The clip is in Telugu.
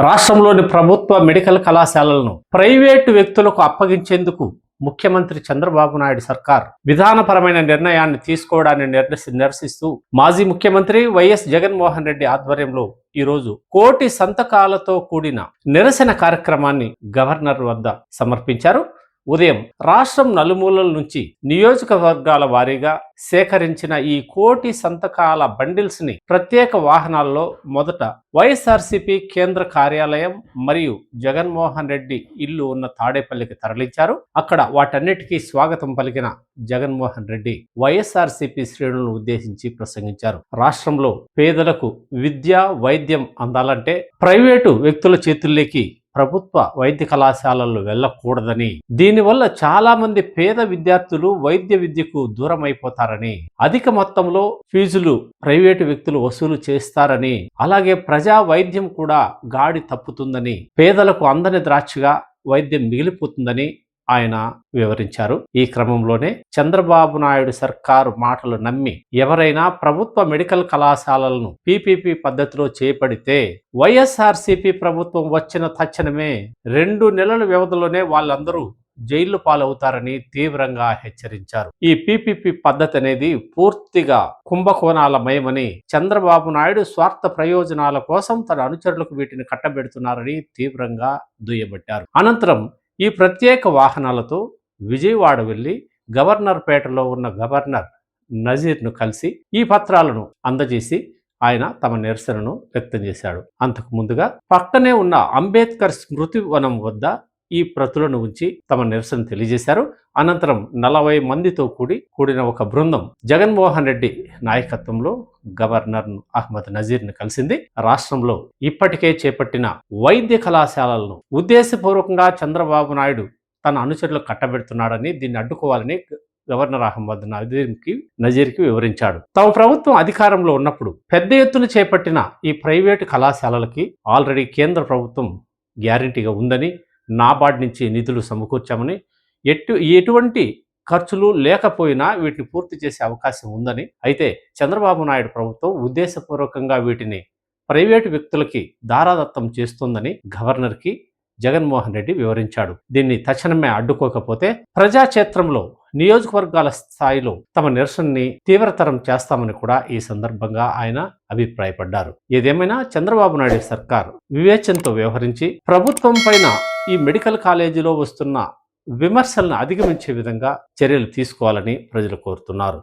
రాష్ట్రంలోని ప్రభుత్వ మెడికల్ కళాశాలలను ప్రైవేటు వ్యక్తులకు అప్పగించేందుకు ముఖ్యమంత్రి చంద్రబాబు నాయుడు సర్కార్ విధానపరమైన నిర్ణయాన్ని తీసుకోవడాన్ని నిరసిస్తూ మాజీ ముఖ్యమంత్రి వైఎస్ జగన్మోహన్ రెడ్డి ఆధ్వర్యంలో ఈరోజు 1,00,00,000 సంతకాలతో కూడిన నిరసన కార్యక్రమాన్ని గవర్నర్ వద్ద సమర్పించారు. ఉదయం రాష్ట్రం నలుమూలల నుంచి నియోజకవర్గాల వారీగా సేకరించిన ఈ 1,00,00,000 సంతకాల బండిల్స్ ని ప్రత్యేక వాహనాల్లో మొదట వైఎస్ఆర్సీపీ కేంద్ర కార్యాలయం మరియు జగన్మోహన్ రెడ్డి ఇల్లు ఉన్న తాడేపల్లికి తరలించారు. అక్కడ వాటన్నిటికీ స్వాగతం పలికిన జగన్మోహన్ రెడ్డి వైఎస్ఆర్సీపీ శ్రేణులను ఉద్దేశించి ప్రసంగించారు. రాష్ట్రంలో పేదలకు విద్య, వైద్యం అందాలంటే ప్రైవేటు వ్యక్తుల చేతుల్లోకి ప్రభుత్వ వైద్య కళాశాలలు వెళ్ళకూడదని, దీనివల్ల చాలా మంది పేద విద్యార్థులు వైద్య విద్యకు దూరం అయిపోతారని, అధిక మొత్తంలో ఫీజులు ప్రైవేటు వ్యక్తులు వసూలు చేస్తారని, అలాగే ప్రజా వైద్యం కూడా గాడి తప్పుతుందని, పేదలకు అందని ద్రాక్షగా వైద్యం మిగిలిపోతుందని ఆయన వివరించారు. ఈ క్రమంలోనే చంద్రబాబు నాయుడు సర్కారు మాటలు నమ్మి ఎవరైనా ప్రభుత్వ మెడికల్ కళాశాలలను పీపీపీ పద్ధతిలో చేపడితే వైఎస్ఆర్సీపీ ప్రభుత్వం వచ్చిన తక్షణమే 2 నెలల వ్యవధిలోనే వాళ్ళందరూ జైళ్లు పాలవుతారని తీవ్రంగా హెచ్చరించారు. ఈ పీపీపీ పద్ధతి అనేది పూర్తిగా కుంభకోణాలమయమని, చంద్రబాబు నాయుడు స్వార్థ ప్రయోజనాల కోసం తన అనుచరులకు వీటిని కట్టబెడుతున్నారని తీవ్రంగా దుయ్యబట్టారు. అనంతరం ఈ ప్రత్యేక వాహనాలతో విజయవాడ వెళ్లి గవర్నర్ పేటలో ఉన్న గవర్నర్ నజీర్ను కలిసి ఈ పత్రాలను అందజేసి ఆయన తమ నిరసనను వ్యక్తం చేశాడు. అంతకు ముందుగా పక్కనే ఉన్న అంబేద్కర్ స్మృతి వనం వద్ద ఈ ప్రతులను ఉంచి తమ నిరసన తెలియజేశారు. అనంతరం 40 మందితో కూడిన ఒక బృందం జగన్మోహన్ రెడ్డి నాయకత్వంలో గవర్నర్ అహ్మద్ నజీర్ను కలిసింది. రాష్ట్రంలో ఇప్పటికే చేపట్టిన వైద్య కళాశాలలను ఉద్దేశపూర్వకంగా చంద్రబాబు నాయుడు తన అనుచరులకు కట్టబెడుతున్నాడని, దీన్ని అడ్డుకోవాలని గవర్నర్ అహ్మద్ నజీర్కి వివరించాడు. తమ ప్రభుత్వం అధికారంలో ఉన్నప్పుడు పెద్ద ఎత్తున చేపట్టిన ఈ ప్రైవేటు కళాశాలలకి ఆల్రెడీ కేంద్ర ప్రభుత్వం గ్యారంటీగా ఉందని, నాబార్డ్ నుంచి నిధులు సమకూర్చామని, ఎటువంటి ఖర్చులు లేకపోయినా వీటిని పూర్తి చేసే అవకాశం ఉందని, అయితే చంద్రబాబు నాయుడు ప్రభుత్వం ఉద్దేశపూర్వకంగా వీటిని ప్రైవేటు వ్యక్తులకి దారాదత్తం చేస్తుందని గవర్నర్కి జగన్మోహన్ రెడ్డి వివరించాడు. దీన్ని తక్షణమే అడ్డుకోకపోతే ప్రజాక్షేత్రంలో నియోజకవర్గాల స్థాయిలో తమ నిరసనని తీవ్రతరం చేస్తామని కూడా ఈ సందర్భంగా ఆయన అభిప్రాయపడ్డారు. ఏదేమైనా చంద్రబాబు నాయుడు సర్కార్ వివేచనతో వ్యవహరించి ప్రభుత్వం పైన ఈ మెడికల్ కాలేజీలో వస్తున్న విమర్శలను అధిగమించే విధంగా చర్యలు తీసుకోవాలని ప్రజలు కోరుతున్నారు.